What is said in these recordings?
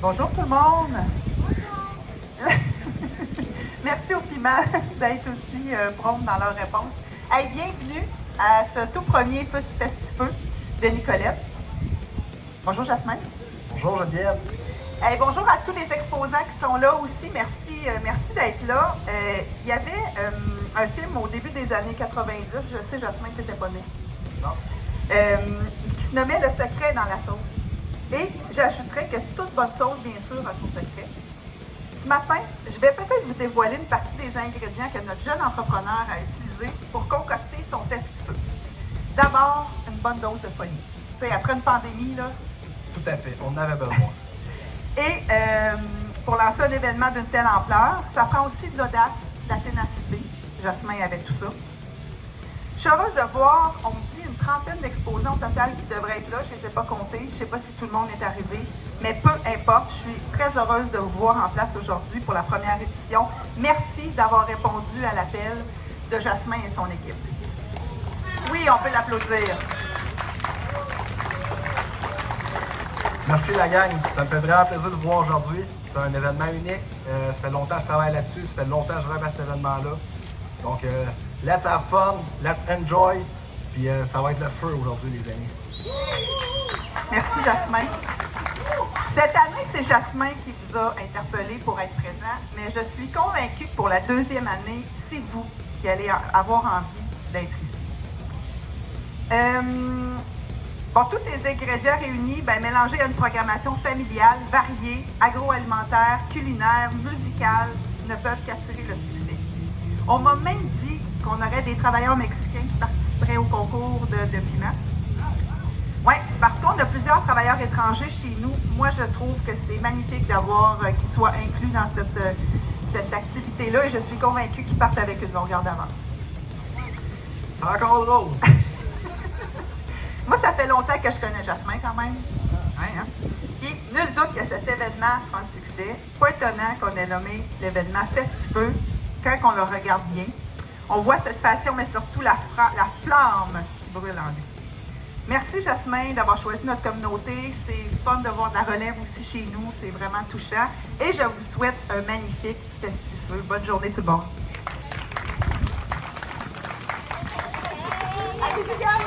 Bonjour tout le monde! Merci aux piments d'être aussi prompts dans leurs réponses. Hey, bienvenue à ce tout premier Festifeu de Nicolette. Bonjour Jasmin. Bonjour Geneviève. Hey, bonjour à tous les exposants qui sont là aussi. Merci d'être là. Il y avait un film au début des années 90, je sais Jasmin, tu n'étais pas né. Non. Qui se nommait Le secret dans la sauce. Et j'ajouterais que toute bonne sauce, bien sûr, a son secret. Ce matin, je vais peut-être vous dévoiler une partie des ingrédients que notre jeune entrepreneur a utilisés pour concocter son festifeu. D'abord, une bonne dose de folie. Tu sais, après une pandémie, là. Tout à fait, on en avait besoin. Et pour lancer un événement d'une telle ampleur, ça prend aussi de l'audace, de la ténacité. Jasmin avait tout ça. Je suis heureuse de voir, on me dit, une trentaine d'exposants au total qui devraient être là. Je ne les ai pas comptés. Je ne sais pas si tout le monde est arrivé. Mais peu importe, je suis très heureuse de vous voir en place aujourd'hui pour la première édition. Merci d'avoir répondu à l'appel de Jasmin et son équipe. Oui, on peut l'applaudir. Merci la gang, ça me fait vraiment plaisir de vous voir aujourd'hui. C'est un événement unique. Ça fait longtemps que je travaille là-dessus, ça fait longtemps que je rêve à cet événement-là. Donc, let's have fun, let's enjoy. Puis ça va être le feu aujourd'hui, les amis. Merci, Jasmin. Cette année, c'est Jasmin qui vous a interpellé pour être présent, mais je suis convaincue que pour la deuxième année, c'est vous qui allez avoir envie d'être ici. Bon, tous ces ingrédients réunis, mélangés à une programmation familiale, variée, agroalimentaire, culinaire, musicale, ne peuvent qu'attirer le succès. On m'a même dit qu'on aurait des travailleurs mexicains qui participeraient au concours de piment. Oui, parce qu'on a plusieurs travailleurs étrangers chez nous. Moi, je trouve que c'est magnifique d'avoir qu'ils soient inclus dans cette activité-là et je suis convaincue qu'ils partent avec une longueur d'avance. C'est encore drôle. Moi, ça fait longtemps que je connais Jasmin quand même. Ouais, hein? Puis, nul doute que cet événement sera un succès. Pas étonnant qu'on ait nommé l'événement Festifeu quand on le regarde bien. On voit cette passion, mais surtout la flamme qui brûle en lui. Merci Jasmin d'avoir choisi notre communauté. C'est fun de voir de la relève aussi chez nous. C'est vraiment touchant. Et je vous souhaite un magnifique Festifeu. Bonne journée tout le monde. Allez-y, gars!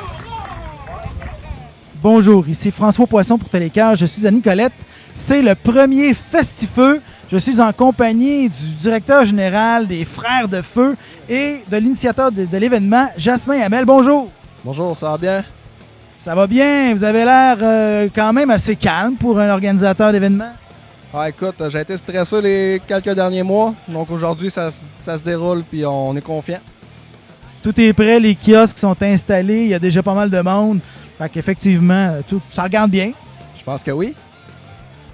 Bonjour, ici François Poisson pour Télécœur. Je suis à Nicolette. C'est le premier Festifeu. Je suis en compagnie du directeur général des Frères de Feu et de l'initiateur de l'événement, Jasmin Hamel. Bonjour. Bonjour, ça va bien? Ça va bien. Vous avez l'air quand même assez calme pour un organisateur d'événement. Ah, écoute, j'ai été stressé les quelques derniers mois. Donc aujourd'hui, ça se déroule puis on est confiant. Tout est prêt, les kiosques sont installés. Il y a déjà pas mal de monde. Fait qu'effectivement, tout, ça regarde bien. Je pense que oui.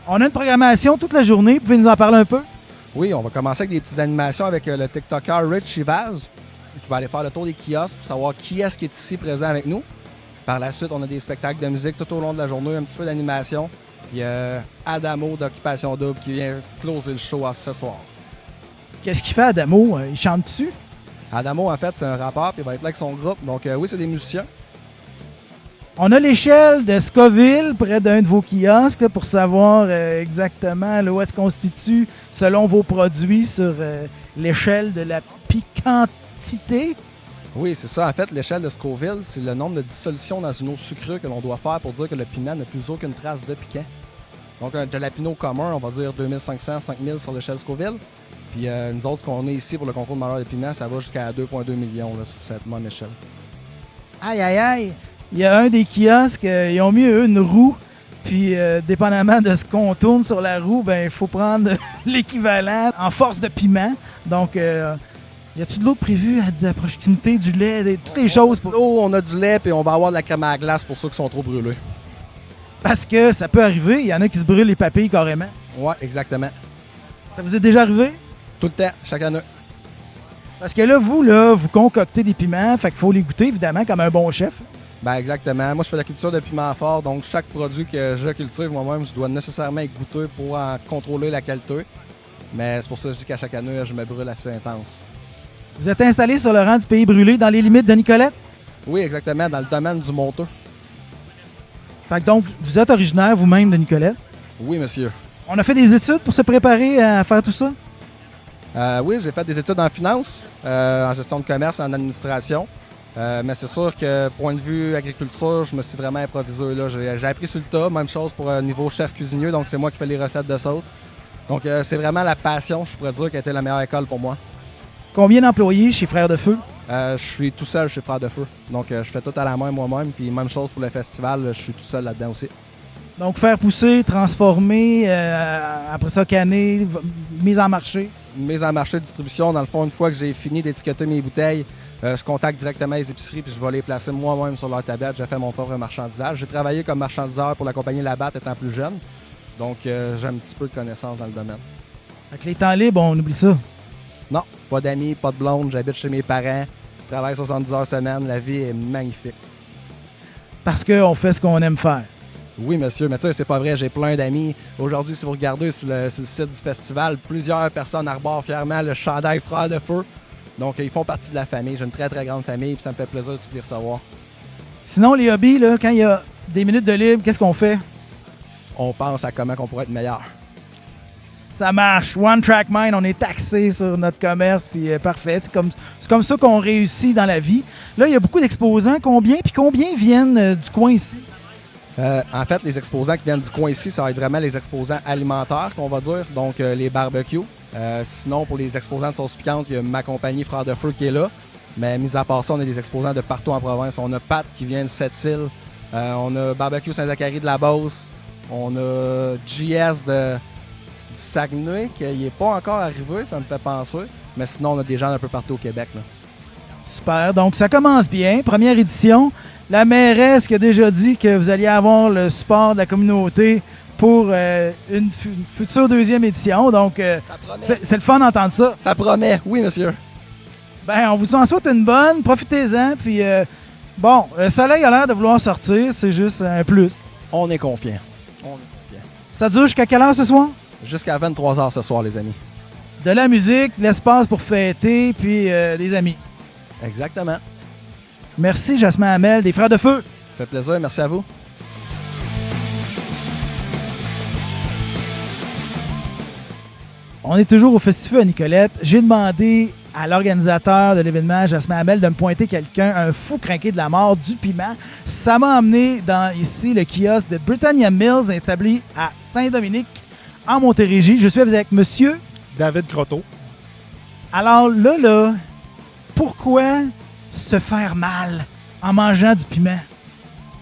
On a une programmation toute la journée. Vous pouvez nous en parler un peu? Oui, on va commencer avec des petites animations avec le TikToker Rich Chivaz qui va aller faire le tour des kiosques pour savoir qui est-ce qui est ici présent avec nous. Par la suite, on a des spectacles de musique tout au long de la journée, un petit peu d'animation. Il y a Adamo d'Occupation Double qui vient closer le show ce soir. Qu'est-ce qu'il fait, Adamo? Il chante dessus? Adamo, en fait, c'est un rappeur puis il va être là avec son groupe. Donc oui, c'est des musiciens. On a l'échelle de Scoville près d'un de vos kiosques là, pour savoir exactement là, où est-ce qu'on se situe selon vos produits sur l'échelle de la piquantité. Oui, c'est ça. En fait, l'échelle de Scoville, c'est le nombre de dissolutions dans une eau sucrée que l'on doit faire pour dire que le piment n'a plus aucune trace de piquant. Donc, un jalapeno commun, on va dire 2500, 5000 sur l'échelle Scoville. Puis nous autres, ce qu'on est ici pour le concours de malheur de piment, ça va jusqu'à 2,2 millions là, sur cette même échelle. Aïe, aïe, aïe! Il y a un des kiosques, ils ont mis eux, une roue. Puis, dépendamment de ce qu'on tourne sur la roue, il faut prendre l'équivalent en force de piment. Donc, y a-t-il de l'eau prévu à la proximité, du lait, toutes les choses? Pour... Oh, on a du lait et on va avoir de la crème à glace pour ceux qui sont trop brûlés. Parce que ça peut arriver, il y en a qui se brûlent les papilles carrément. Ouais, exactement. Ça vous est déjà arrivé? Tout le temps, chaque année. Parce que là, vous concoctez des piments, fait qu'il faut les goûter, évidemment, comme un bon chef. Ben exactement. Moi, je fais la culture de piment fort, donc chaque produit que je cultive moi-même, je dois nécessairement y goûter pour en contrôler la qualité. Mais c'est pour ça que je dis qu'à chaque année, je me brûle assez intense. Vous êtes installé sur le rang du Pays Brûlé, dans les limites de Nicolette? Oui, exactement, dans le domaine du monteux. Fait que donc, vous êtes originaire vous-même de Nicolette? Oui, monsieur. On a fait des études pour se préparer à faire tout ça? Oui, j'ai fait des études en finance, en gestion de commerce et en administration. Mais c'est sûr que, point de vue agriculture, je me suis vraiment improvisé. Là. J'ai appris sur le tas. Même chose pour niveau chef cuisinier, donc c'est moi qui fais les recettes de sauce. Donc c'est vraiment la passion, je pourrais dire, qui a été la meilleure école pour moi. Combien d'employés chez Frères de Feu? Je suis tout seul chez Frères de Feu. Donc je fais tout à la main moi-même. Puis même chose pour le festival, je suis tout seul là-dedans aussi. Donc faire pousser, transformer, après ça canner, mise en marché. Mise en marché, distribution, dans le fond, une fois que j'ai fini d'étiqueter mes bouteilles, je contacte directement les épiceries puis je vais les placer moi-même sur leur tablette. J'ai fait mon propre marchandisage. J'ai travaillé comme marchandiseur pour la compagnie Labatt étant plus jeune. Donc j'ai un petit peu de connaissances dans le domaine. Avec les temps libres, on oublie ça. Non, pas d'amis, pas de blonde, j'habite chez mes parents, je travaille 70 heures semaine, la vie est magnifique. Parce qu'on fait ce qu'on aime faire. Oui, monsieur, mais tu sais, c'est pas vrai, j'ai plein d'amis. Aujourd'hui, si vous regardez sur le site du festival, plusieurs personnes arborent fièrement le chandail Frères de Feu. Donc, ils font partie de la famille. J'ai une très, très grande famille, puis ça me fait plaisir de tous les recevoir. Sinon, les hobbies, là, quand il y a des minutes de libre, qu'est-ce qu'on fait? On pense à comment on pourrait être meilleur. Ça marche. One Track Mind, on est taxé sur notre commerce, puis parfait. C'est comme ça qu'on réussit dans la vie. Là, il y a beaucoup d'exposants. Combien viennent du coin ici? En fait, les exposants qui viennent du coin ici, ça va être vraiment les exposants alimentaires, qu'on va dire, donc les barbecues. Sinon, pour les exposants de sauce piquante, il y a ma compagnie Frères de Feu qui est là. Mais mis à part ça, on a des exposants de partout en province. On a Pat qui vient de Sept-Îles. On a Barbecue Saint-Zacharie de la Beauce. On a JS du Saguenay, qui n'est pas encore arrivé, ça me fait penser. Mais sinon, on a des gens un peu partout au Québec, là. Super. Donc, ça commence bien. Première édition. La mairesse qui a déjà dit que vous alliez avoir le support de la communauté pour une future deuxième édition. Donc, c'est le fun d'entendre ça. Ça promet, oui, monsieur. Ben, on vous en souhaite une bonne. Profitez-en. Puis, bon, le soleil a l'air de vouloir sortir. C'est juste un plus. On est confiant. Ça dure jusqu'à quelle heure ce soir? Jusqu'à 23h ce soir, les amis. De la musique, l'espace pour fêter, puis des amis. Exactement. Merci, Jasmin Hamel, des Frères de Feu. Ça fait plaisir, merci à vous. On est toujours au Festifeu à Nicolette. J'ai demandé à l'organisateur de l'événement, Jasmin Hamel, de me pointer quelqu'un, un fou crinqué de la mort, du piment. Ça m'a amené dans ici le kiosque de Britannia Mills, établi à Saint-Dominique, en Montérégie. Je suis avec monsieur David Croteau. Alors là, pourquoi se faire mal en mangeant du piment?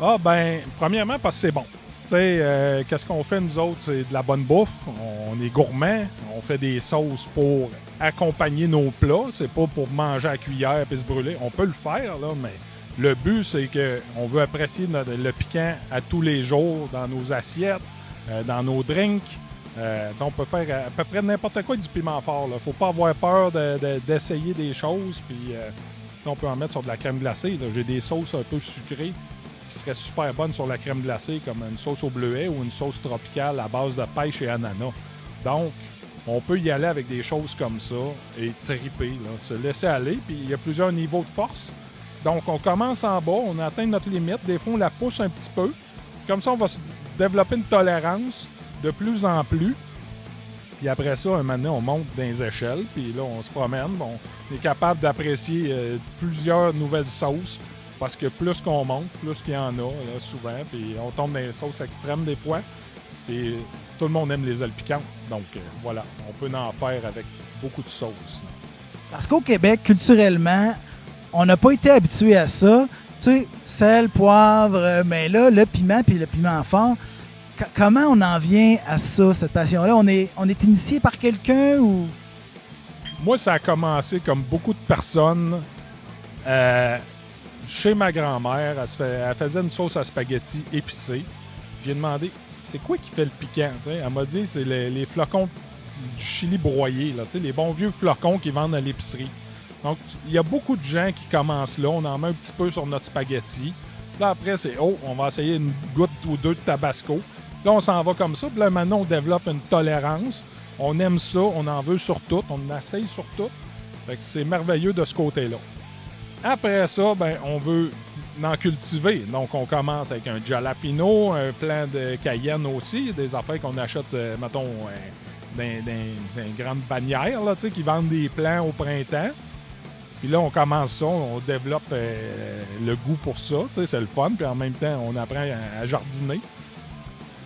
Ah, ben, premièrement, parce que c'est bon. Tu sais, qu'est-ce qu'on fait, nous autres? C'est de la bonne bouffe. On est gourmands. On fait des sauces pour accompagner nos plats. C'est pas pour manger à cuillère et se brûler. On peut le faire, là, mais le but, c'est qu'on veut apprécier le piquant à tous les jours dans nos assiettes, dans nos drinks. On peut faire à peu près n'importe quoi avec du piment fort. Il ne faut pas avoir peur d'essayer des choses. Puis, on peut en mettre sur de la crème glacée. J'ai des sauces un peu sucrées qui seraient super bonnes sur la crème glacée, comme une sauce au bleuet ou une sauce tropicale à base de pêche et ananas. Donc, on peut y aller avec des choses comme ça et triper, là, se laisser aller. Puis, il y a plusieurs niveaux de force. Donc, on commence en bas, on atteint notre limite. Des fois, on la pousse un petit peu. Comme ça, on va se développer une tolérance de plus en plus. Puis après ça, un moment donné, on monte dans les échelles, puis là, on se promène. Bon, on est capable d'apprécier plusieurs nouvelles sauces, parce que plus qu'on monte, plus qu'il y en a, là, souvent. Puis on tombe dans les sauces extrêmes des fois. Puis tout le monde aime les ailes piquantes. Donc voilà, on peut en faire avec beaucoup de sauces. Parce qu'au Québec, culturellement, on n'a pas été habitué à ça. Tu sais, sel, poivre, mais là, le piment puis le piment fort. Comment on en vient à ça, cette passion-là? On est initié par quelqu'un ou... Moi, ça a commencé comme beaucoup de personnes chez ma grand-mère. Elle faisait une sauce à spaghetti épicée. J'ai demandé, c'est quoi qui fait le piquant? T'sais? Elle m'a dit, c'est les flocons du chili broyé, là, les bons vieux flocons qu'ils vendent à l'épicerie. Donc, il y a beaucoup de gens qui commencent là. On en met un petit peu sur notre spaghetti. Là, après, c'est, on va essayer une goutte ou deux de tabasco. Là, on s'en va comme ça. Puis là, maintenant, on développe une tolérance. On aime ça. On en veut sur tout. On en essaye sur tout. Fait que c'est merveilleux de ce côté-là. Après ça, ben, on veut d'en cultiver. Donc, on commence avec un jalapeno, un plant de cayenne aussi, des affaires qu'on achète, mettons, dans une grande bannière, là, qui vendent des plants au printemps. Puis là, on commence ça, on développe le goût pour ça, c'est le fun, puis en même temps, on apprend à jardiner.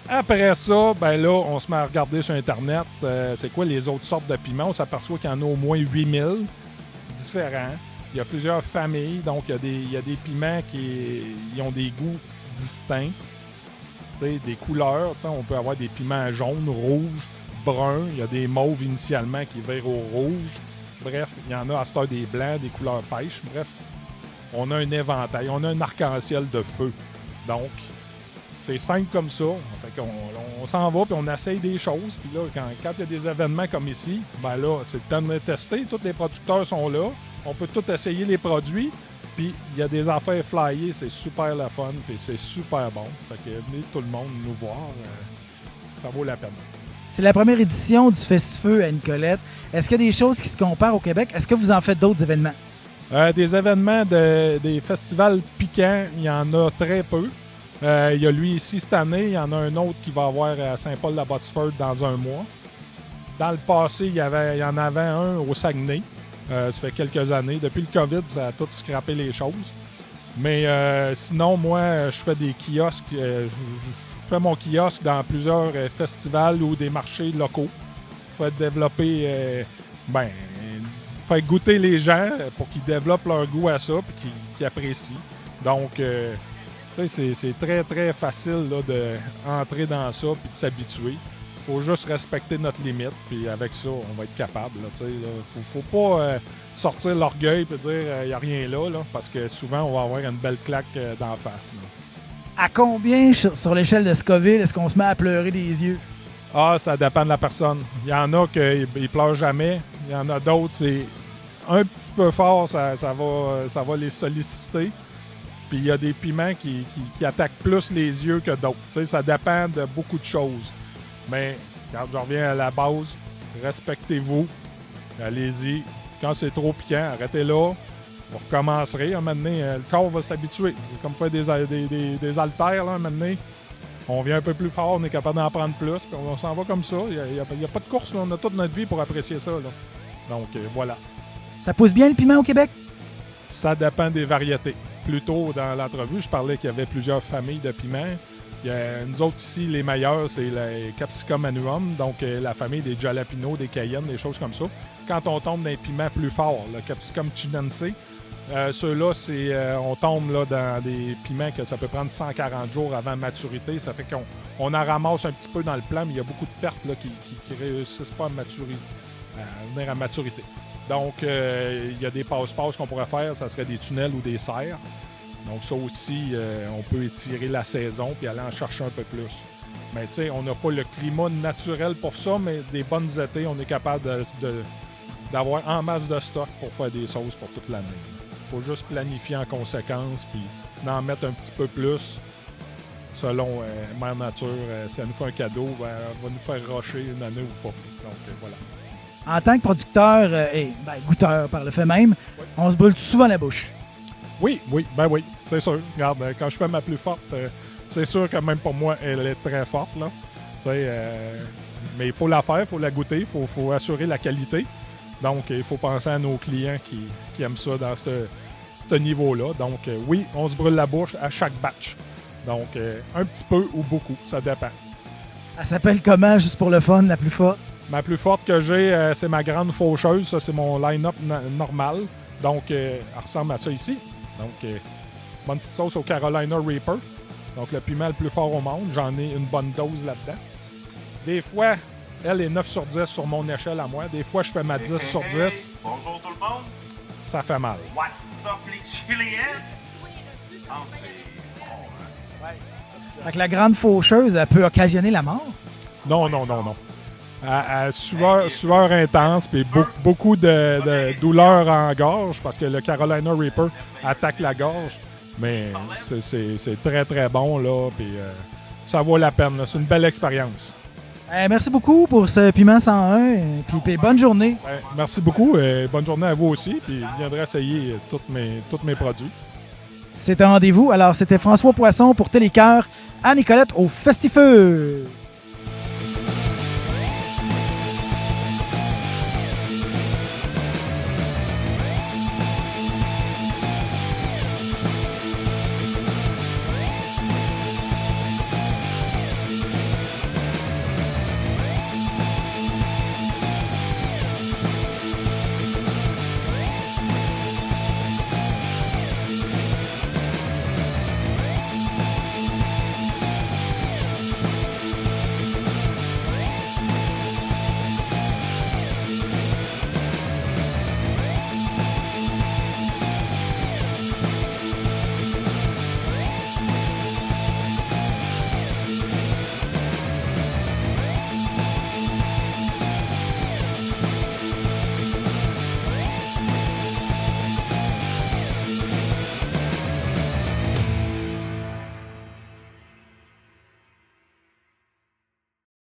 Après ça, ben là, on se met à regarder sur Internet, c'est quoi les autres sortes de piments. On s'aperçoit qu'il y en a au moins 8000 différents. Il y a plusieurs familles, donc il y a des piments qui ont des goûts distincts, des couleurs. On peut avoir des piments jaunes, rouges, bruns. Il y a des mauves initialement qui virent au rouge. Bref, il y en a à cette heure des blancs, des couleurs pêche. Bref, on a un éventail, on a un arc-en-ciel de feu. Donc, c'est simple comme ça. Fait qu'on, on s'en va puis on essaye des choses. Puis là, quand il y a des événements comme ici, ben là, c'est le temps de tester. Tous les producteurs sont là. On peut tout essayer les produits. Puis il y a des affaires flyées. C'est super le fun. Puis c'est super bon. Fait que venez tout le monde nous voir. Ça vaut la peine. C'est la première édition du Festifeu à Nicolette. Est-ce qu'il y a des choses qui se comparent au Québec? Est-ce que vous en faites d'autres événements? Des événements, des festivals piquants, il y en a très peu. Il y a lui ici cette année, il y en a un autre qui va avoir à Saint-Paul-la-Botsford dans un mois. Dans le passé, il y en avait un au Saguenay. Ça fait quelques années. Depuis le COVID, ça a tout scrappé les choses. Mais sinon, moi, je fais des kiosques. Je fais mon kiosque dans plusieurs festivals ou des marchés locaux. Je fais développer, faire goûter les gens pour qu'ils développent leur goût à ça et qu'ils apprécient. Donc, c'est très, très facile là, d'entrer dans ça et de s'habituer. Il faut juste respecter notre limite, puis avec ça, on va être capable. Faut pas sortir l'orgueil et dire il n'y a rien là, parce que souvent, on va avoir une belle claque d'en face. Là. À combien sur l'échelle de Scoville est-ce qu'on se met à pleurer des yeux? Ah, ça dépend de la personne. Il y en a qui ne pleurent jamais. Il y en a d'autres, c'est un petit peu fort, ça va les solliciter. Puis il y a des piments qui attaquent plus les yeux que d'autres. Ça dépend de beaucoup de choses. Mais quand je reviens à la base, respectez-vous. Allez-y. Quand c'est trop piquant, arrêtez là. Vous recommencerez. À un moment donné, le corps va s'habituer. C'est comme faire des haltères. Là, à un moment donné, on vient un peu plus fort, on est capable d'en prendre plus. Puis on s'en va comme ça. Il n'y a pas de course. Là. On a toute notre vie pour apprécier ça. Là. Donc, voilà. Ça pousse bien le piment au Québec? Ça dépend des variétés. Plus tôt dans l'entrevue, je parlais qu'il y avait plusieurs familles de piments. Nous autres ici, les meilleurs, c'est les Capsicum annuum, donc la famille des Jalapeno, des Cayennes, des choses comme ça. Quand on tombe dans les piments plus forts, le Capsicum chinense, ceux-là, on tombe là, dans des piments que ça peut prendre 140 jours avant maturité. Ça fait qu'on en ramasse un petit peu dans le plant, mais il y a beaucoup de pertes là, qui réussissent pas à venir à maturité. Donc, il y a des passe-passe qu'on pourrait faire, ça serait des tunnels ou des serres. Donc ça aussi, on peut étirer la saison puis aller en chercher un peu plus. Mais tu sais, on n'a pas le climat naturel pour ça, mais des bonnes étés, on est capable d'avoir en masse de stock pour faire des sauces pour toute l'année. Il faut juste planifier en conséquence puis d'en mettre un petit peu plus selon Mère Nature. Si elle nous fait un cadeau, elle va nous faire rusher une année ou pas. Donc voilà. En tant que producteur et goûteur par le fait même, on se brûle souvent la bouche. Oui, c'est sûr. Regarde, quand je fais ma plus forte, c'est sûr que même pour moi, elle est très forte. Là. Mais il faut la faire, il faut la goûter, il faut assurer la qualité. Donc, il faut penser à nos clients qui aiment ça dans ce niveau-là. Donc, oui, on se brûle la bouche à chaque batch. Donc, un petit peu ou beaucoup, ça dépend. Elle s'appelle comment, juste pour le fun, la plus forte? Ma plus forte que j'ai, c'est ma grande faucheuse. Ça, c'est mon line-up normal. Donc, elle ressemble à ça ici. Donc, bonne petite sauce au Carolina Reaper. Donc, le piment le plus fort au monde. J'en ai une bonne dose là-dedans. Des fois, elle est 9 sur 10 sur mon échelle à moi. Des fois, je fais ma 10 sur 10. Bonjour tout le monde. Ça fait mal. What's up les Chiliens? Ah, c'est bon, hein? Fait que la grande faucheuse, elle peut occasionner la mort? Non. À sueur intense, puis beaucoup de douleur en gorge, parce que le Carolina Reaper attaque la gorge. Mais c'est très, très bon, là, puis ça vaut la peine. C'est une belle expérience. Merci beaucoup pour ce piment 101, puis bonne journée. Merci beaucoup, bonne journée à vous aussi, puis je viendrai essayer tous mes produits. C'est un rendez-vous. Alors, c'était François Poisson pour Télécœur à Nicolette au Festifeu.